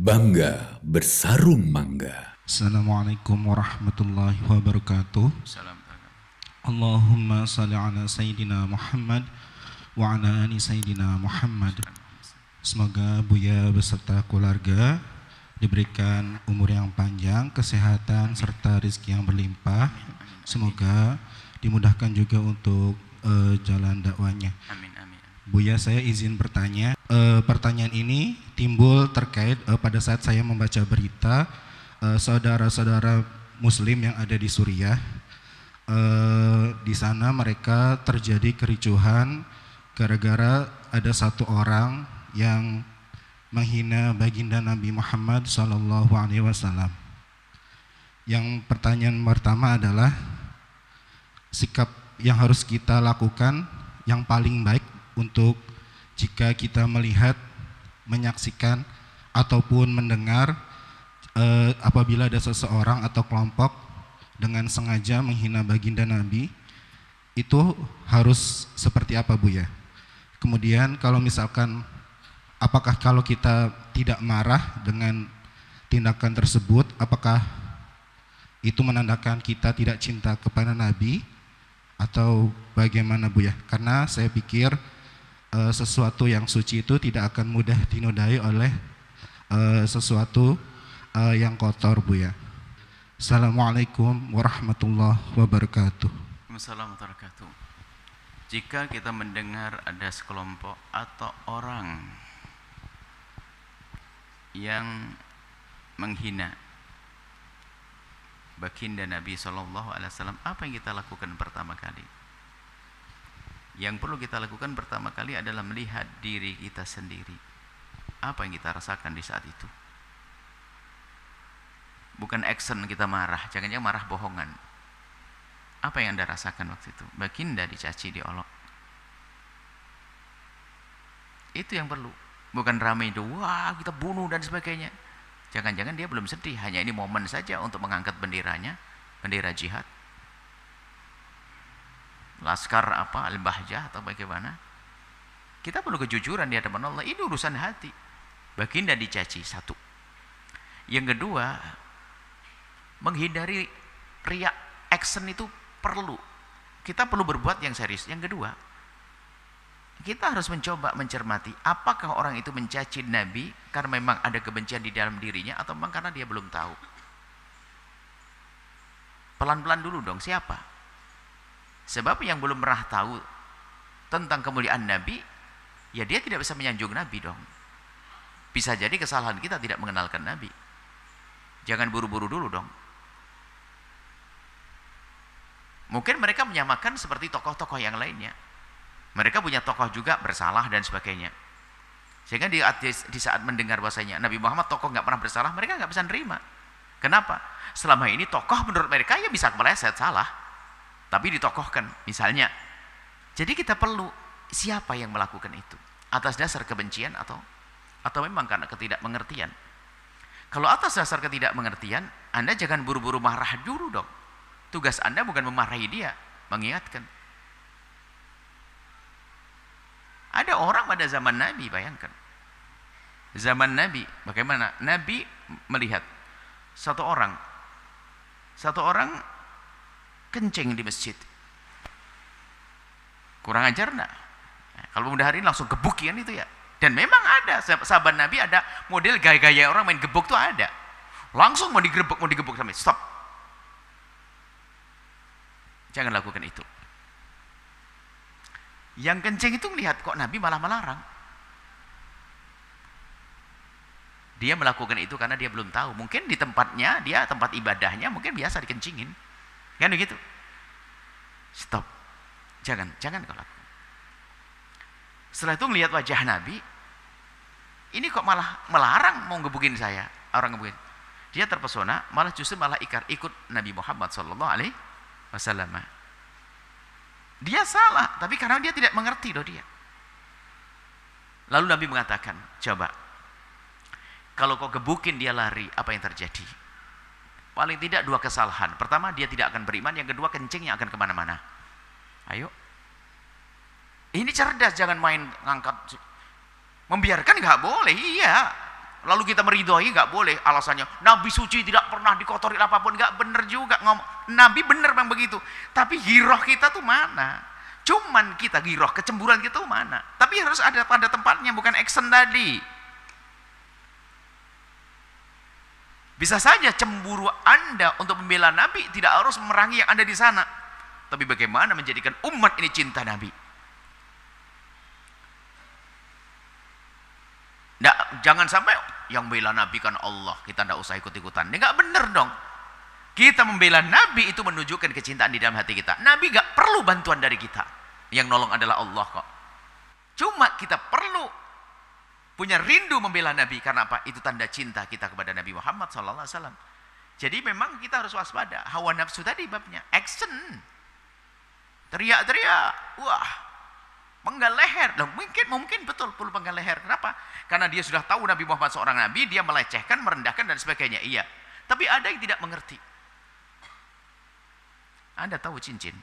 Bangga bersarung mangga. Assalamualaikum warahmatullahi wabarakatuh. Allahumma salli ala Sayyidina Muhammad wa ala ali Sayyidina Muhammad. Semoga Buya beserta keluarga diberikan umur yang panjang, kesehatan serta rezeki yang berlimpah. Semoga dimudahkan juga untuk jalan dakwanya. Amin, amin. Buya, saya izin bertanya. Pertanyaan ini timbul terkait pada saat saya membaca berita saudara-saudara Muslim yang ada di Suriah. Di sana mereka terjadi kericuhan gara-gara ada satu orang yang menghina baginda Nabi Muhammad SAW. Yang pertanyaan pertama adalah sikap yang harus kita lakukan yang paling baik untuk jika kita melihat, menyaksikan ataupun mendengar apabila ada seseorang atau kelompok dengan sengaja menghina baginda Nabi, itu harus seperti apa, Bu ya? Kemudian kalau misalkan apakah kalau kita tidak marah dengan tindakan tersebut, apakah itu menandakan kita tidak cinta kepada Nabi atau bagaimana, Bu ya? Karena saya pikir sesuatu yang suci itu tidak akan mudah dinodai oleh sesuatu yang kotor, Bu ya. Assalamualaikum warahmatullahi wabarakatuh. Assalamualaikum warahmatullahi wabarakatuh. Jika kita mendengar ada sekelompok atau orang yang menghina baginda Nabi SAW, apa yang kita lakukan pertama kali? Yang perlu kita lakukan pertama kali adalah melihat diri kita sendiri. Apa yang kita rasakan di saat itu? Bukan action kita marah, jangan-jangan marah bohongan. Apa yang Anda rasakan waktu itu? Baginda dicaci, diolok. Itu yang perlu. Bukan ramai itu, wah kita bunuh dan sebagainya. Jangan-jangan dia belum sedih, hanya ini momen saja untuk mengangkat benderanya, bendera jihad. Laskar apa, Al-Bahjah atau bagaimana. Kita perlu kejujuran di hadapan Allah. Ini urusan hati. Baginda dicaci, satu. Yang kedua, menghindari riak, action itu perlu. Kita perlu berbuat yang serius. Yang kedua, kita harus mencoba mencermati apakah orang itu mencaci Nabi karena memang ada kebencian di dalam dirinya atau memang karena dia belum tahu. Pelan-pelan dulu dong, siapa? Sebab yang belum pernah tahu tentang kemuliaan Nabi, ya dia tidak bisa menyanjung Nabi dong. Bisa jadi kesalahan kita tidak mengenalkan Nabi. Jangan buru-buru dulu dong. Mungkin mereka menyamakan seperti tokoh-tokoh yang lainnya. Mereka punya tokoh juga bersalah dan sebagainya. Sehingga di saat mendengar bahasanya Nabi Muhammad tokoh nggak pernah bersalah, mereka nggak bisa nerima. Kenapa? Selama ini tokoh menurut mereka ya bisa meleset, salah. Tapi ditokohkan misalnya. Jadi kita perlu siapa yang melakukan itu? Atas dasar kebencian atau memang karena ketidakmengertian? Kalau atas dasar ketidakmengertian, Anda jangan buru-buru marah dulu dong. Tugas Anda bukan memarahi dia, mengingatkan. Ada orang pada zaman Nabi, bayangkan. Zaman Nabi, bagaimana? Nabi melihat satu orang kencing di masjid. Kurang ajar enggak? Nah, kalau pemuda hari ini langsung gebukin itu ya. Dan memang ada sahabat Nabi, ada model gaya-gaya orang main gebuk tuh ada. Langsung mau digebuk sampai stop. Jangan lakukan itu. Yang kencing itu melihat kok Nabi malah melarang. Dia melakukan itu karena dia belum tahu. Mungkin di tempatnya, tempat ibadahnya mungkin biasa dikencingin. Kan begitu? Stop. Jangan kau lakukan. Setelah itu melihat wajah Nabi, ini kok malah melarang mau ngebukin saya, orang ngebukin. Dia terpesona, justru ikut Nabi Muhammad SAW. Dia salah, tapi karena dia tidak mengerti dia. Lalu Nabi mengatakan, coba, kalau kau gebukin dia lari, apa yang terjadi? Paling tidak dua kesalahan. Pertama, dia tidak akan beriman. Yang kedua, kencingnya akan kemana-mana. Ayo. Ini cerdas, jangan main ngangkat. Membiarkan nggak boleh, iya. Lalu kita meridhoi, nggak boleh. Alasannya Nabi suci tidak pernah dikotori apapun, nggak bener juga ngomong. Nabi bener memang begitu. Tapi giroh kita tuh mana? Cuman kita giroh, kecemburuan kita tuh mana? Tapi harus ada pada tempatnya, bukan action tadi. Bisa saja cemburu Anda untuk membela Nabi tidak harus memerangi yang ada di sana. Tapi bagaimana menjadikan umat ini cinta Nabi? Jangan sampai yang bela Nabi kan Allah, kita tidak usah ikut-ikutan. Ini nggak bener dong. Kita membela Nabi itu menunjukkan kecintaan di dalam hati kita. Nabi nggak perlu bantuan dari kita. Yang nolong adalah Allah kok. Cuma kita perlu punya rindu membela Nabi. Karena apa? Itu tanda cinta kita kepada Nabi Muhammad SAW. Jadi memang kita harus waspada. Hawa nafsu tadi babnya. Action. Teriak-teriak. Wah. Penggal leher. Loh, mungkin betul perlu penggal leher. Kenapa? Karena dia sudah tahu Nabi Muhammad seorang Nabi. Dia melecehkan, merendahkan dan sebagainya. Iya. Tapi ada yang tidak mengerti. Anda tahu cincin?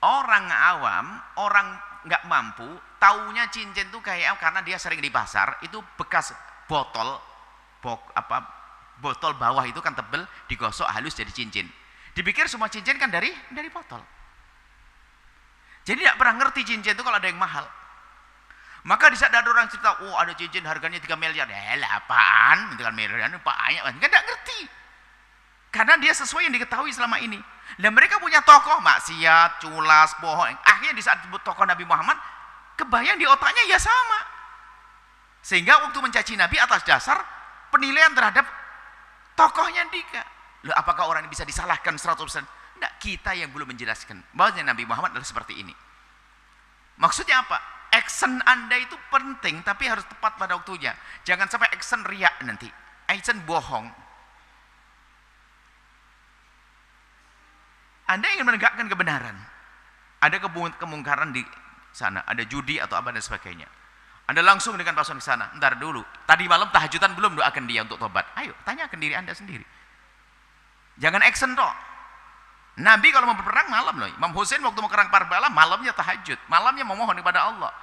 Orang awam, orang nggak mampu, taunya cincin tuh kayak karena dia sering di pasar, itu bekas botol, botol bawah itu kan tebel, digosok halus jadi cincin. Dipikir semua cincin kan dari botol. Jadi tidak pernah ngerti cincin itu kalau ada yang mahal. Maka di saat ada orang cerita, oh ada cincin harganya 3 miliar, apaan? 3 miliar, banyak, kan tidak ngerti. Karena dia sesuai yang diketahui selama ini. Dan mereka punya tokoh maksiat, culas, bohong. Akhirnya di saat disebut tokoh Nabi Muhammad, kebayang di otaknya ya sama. Sehingga waktu mencaci Nabi atas dasar penilaian terhadap tokohnya dia. Loh, apakah orang ini bisa disalahkan 100%? Tidak, kita yang belum menjelaskan bahwa Nabi Muhammad adalah seperti ini. Maksudnya apa? Action Anda itu penting, tapi harus tepat pada waktunya. Jangan sampai action riak nanti, action bohong. Anda ingin menegakkan kebenaran, ada kemungkaran di sana, ada judi atau apa dan sebagainya. Anda langsung dengan pasangan ke sana, ntar dulu. Tadi malam tahajudan belum doakan dia untuk tobat. Ayo, tanyakan diri Anda sendiri. Jangan action toh. Nabi kalau mau berperang malam loh. Imam Hussein waktu mau kerang Karbala malamnya tahajud, malamnya memohon kepada Allah.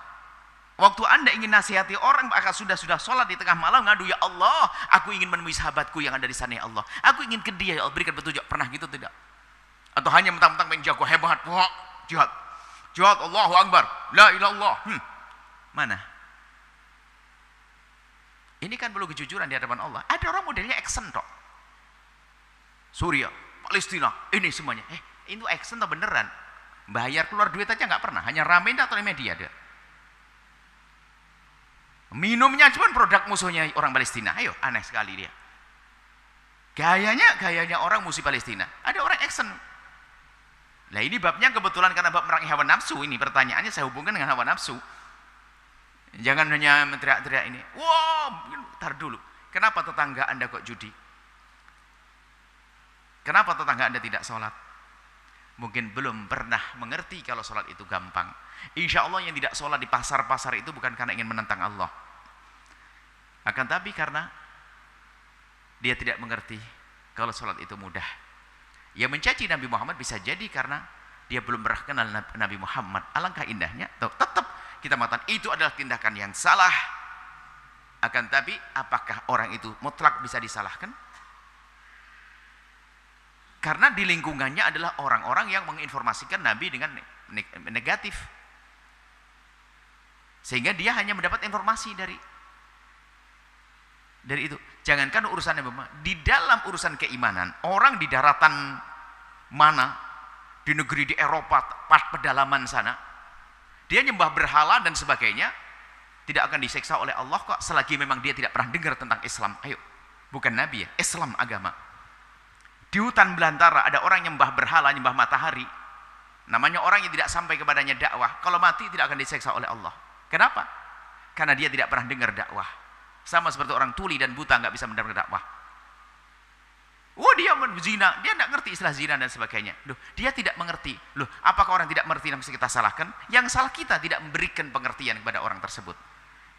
Waktu Anda ingin nasihati orang, maka sudah sholat di tengah malam ngadu, ya Allah, aku ingin menemui sahabatku yang ada di sana ya Allah. Aku ingin ke dia ya Allah, berikan petunjuk. Pernah gitu tidak? Atau hanya mentang-mentang main jago hebat, wah, jihad, Allahu Akbar, la ilaha illallah. Mana? Ini kan perlu kejujuran di hadapan Allah. Ada orang modelnya action toh. Suriah, Palestina, ini semuanya. Itu action atau beneran? Bayar keluar duit aja nggak pernah, hanya ramein atau media ada. Minumnya cuma produk musuhnya orang Palestina. Ayo, aneh sekali dia. Gayanya orang musuh Palestina. Ada orang action. Nah ini babnya kebetulan karena bab merangi hawa nafsu ini. Pertanyaannya saya hubungkan dengan hawa nafsu. Jangan hanya teriak-teriak ini. Wow, tar dulu. Kenapa tetangga Anda kok judi? Kenapa tetangga Anda tidak sholat? Mungkin belum pernah mengerti kalau sholat itu gampang. Insya Allah yang tidak sholat di pasar-pasar itu bukan karena ingin menentang Allah. Akan tapi karena dia tidak mengerti kalau sholat itu mudah. Yang mencaci Nabi Muhammad bisa jadi karena dia belum pernah kenal Nabi Muhammad. Alangkah indahnya, tetap kita mengatakan itu adalah tindakan yang salah. Akan tapi apakah orang itu mutlak bisa disalahkan? Karena di lingkungannya adalah orang-orang yang menginformasikan Nabi dengan negatif. Sehingga dia hanya mendapat informasi dari itu. Jangankan urusan Nabi Muhammad, di dalam urusan keimanan, orang di daratan mana, di negeri di Eropa, pedalaman sana, dia nyembah berhala dan sebagainya, tidak akan disiksa oleh Allah kok, selagi memang dia tidak pernah dengar tentang Islam. Ayo, bukan Nabi ya, Islam agama. Di hutan belantara ada orang nyembah berhala, nyembah matahari, namanya orang yang tidak sampai kepadanya dakwah, kalau mati tidak akan disiksa oleh Allah. Kenapa? Karena dia tidak pernah dengar dakwah. Sama seperti orang tuli dan buta nggak bisa mendengar dakwah. Oh dia berzina, dia nggak ngerti istilah zina dan sebagainya. Loh, dia tidak mengerti. Loh, apakah orang tidak mengerti yang mesti kita salahkan? Yang salah kita tidak memberikan pengertian kepada orang tersebut.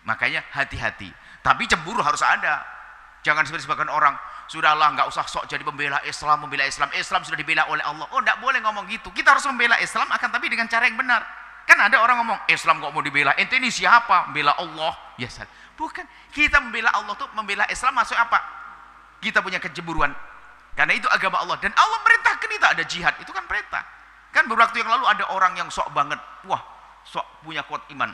Makanya hati-hati. Tapi cemburu harus ada. Jangan seperti sebagian orang, sudahlah nggak usah sok jadi pembela Islam, Islam sudah dibela oleh Allah. Oh nggak boleh ngomong gitu. Kita harus membela Islam akan tapi dengan cara yang benar. Kan ada orang ngomong, Islam kok mau dibela? Ente ini siapa? Membela Allah. Ya, bukan. Kita membela Allah tuh membela Islam masuk apa? Kita punya kecemburuan. Karena itu agama Allah. Dan Allah merintahkan kita ada jihad. Itu kan perintah. Kan beberapa waktu yang lalu ada orang yang sok banget. Wah, sok punya kuat iman.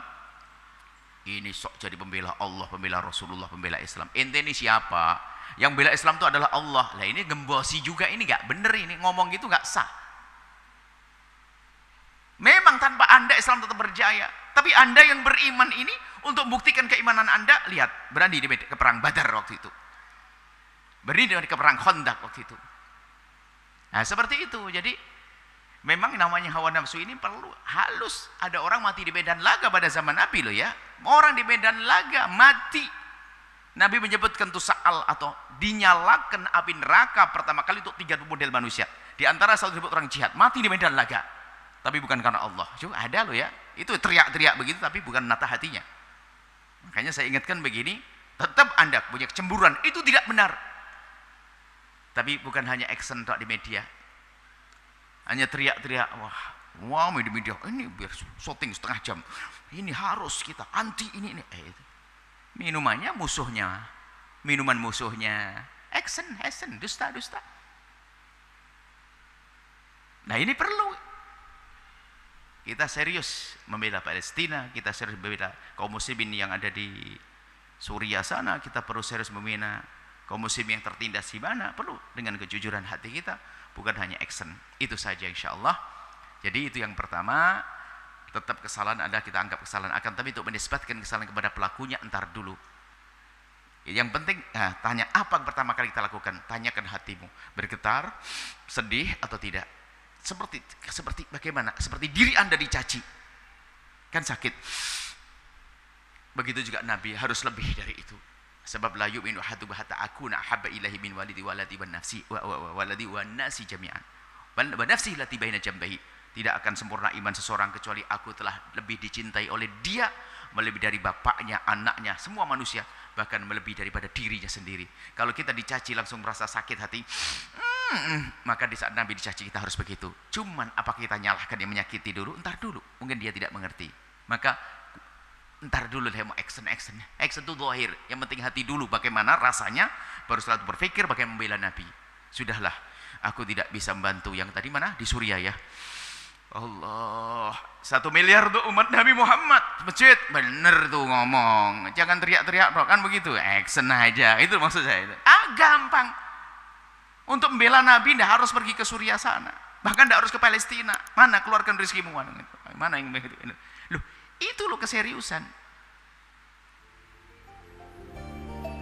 Ini sok jadi pembela Allah, pembela Rasulullah, pembela Islam. Ente ini siapa? Yang bela Islam itu adalah Allah. Lah ini gembosi juga, ini gak bener, ini ngomong gitu gak sah. Memang tanpa Anda Islam tetap berjaya. Tapi Anda yang beriman ini untuk membuktikan keimanan Anda, lihat, berani ke perang Badar waktu itu. Berani ke perang Khandaq waktu itu. Nah, seperti itu. Jadi memang namanya hawa nafsu ini perlu halus. Ada orang mati di medan laga pada zaman Nabi loh ya. Orang di medan laga mati. Nabi menyebutkan tusa'al atau dinyalakan api neraka pertama kali untuk 3 model manusia. Di antara satu disebut orang jihad, mati di medan laga. Tapi bukan karena Allah. Cuma ada loh ya. Itu teriak-teriak begitu tapi bukan nata hatinya. Makanya saya ingatkan begini, tetap Anda punya kecemburuan, itu tidak benar. Tapi bukan hanya action di media. Hanya teriak-teriak, wah di media, ini biar syuting setengah jam. Ini harus kita anti ini. Itu. Minumannya musuhnya. Minuman musuhnya. Action, dusta. Nah ini perlu. Kita serius membela Palestina, kita serius membela kaum muslimin yang ada di Suriah sana, kita perlu serius membela kaum muslimin yang tertindas di mana, perlu dengan kejujuran hati kita, bukan hanya action. Itu saja insyaallah. Jadi itu yang pertama, tetap kesalahan ada kita anggap kesalahan akan, tapi untuk menisbatkan kesalahan kepada pelakunya entar dulu. Yang penting tanya apa yang pertama kali kita lakukan, tanyakan hatimu, bergetar, sedih atau tidak. Seperti bagaimana? Seperti diri Anda dicaci. Kan sakit. Begitu juga Nabi harus lebih dari itu. Sebab la yu'minu ahadukum hatta akuna ahabba ilaihi min walidi waladi wan nafsi waladi wan nasi jami'an. Wa nafsi lati baina jambahi. Tidak akan sempurna iman seseorang kecuali aku telah lebih dicintai oleh dia, melebihi dari bapaknya, anaknya, semua manusia, bahkan melebihi daripada dirinya sendiri. Kalau kita dicaci langsung merasa sakit hati, maka di saat Nabi dicaci kita harus begitu. Cuman apa kita nyalahkan yang menyakiti dulu? Entar dulu, mungkin dia tidak mengerti. Maka entar dulu dia mau action itu zahir. Yang penting hati dulu bagaimana rasanya, baru setelah itu berpikir bagaimana membela Nabi. Sudahlah, aku tidak bisa membantu yang tadi mana? Di Suriah ya. Allah, 1 miliar tuh umat Nabi Muhammad masjid, bener tuh ngomong, jangan teriak-teriak kan begitu, action aja, itu maksud saya itu. Gampang untuk membela Nabi, tidak harus pergi ke Suriah sana, bahkan tidak harus ke Palestina. Mana keluarkan rezekimu, mana yang begitu? Loh, itu loh keseriusan.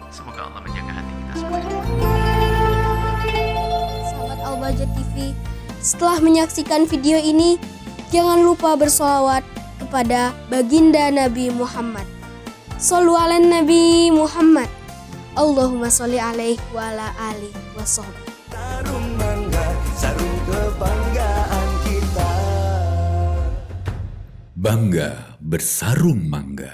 Semoga Allah menjaga hati kita semua. Sahabat Al-Bahjah TV, setelah menyaksikan video ini, jangan lupa bersolawat kepada baginda Nabi Muhammad. Shollu ala Nabi Muhammad. Allahumma sholli alaihi wa ala alihi wa sahbihi. Sarung mangga, sarung kebanggaan kita. Bangga bersarung mangga.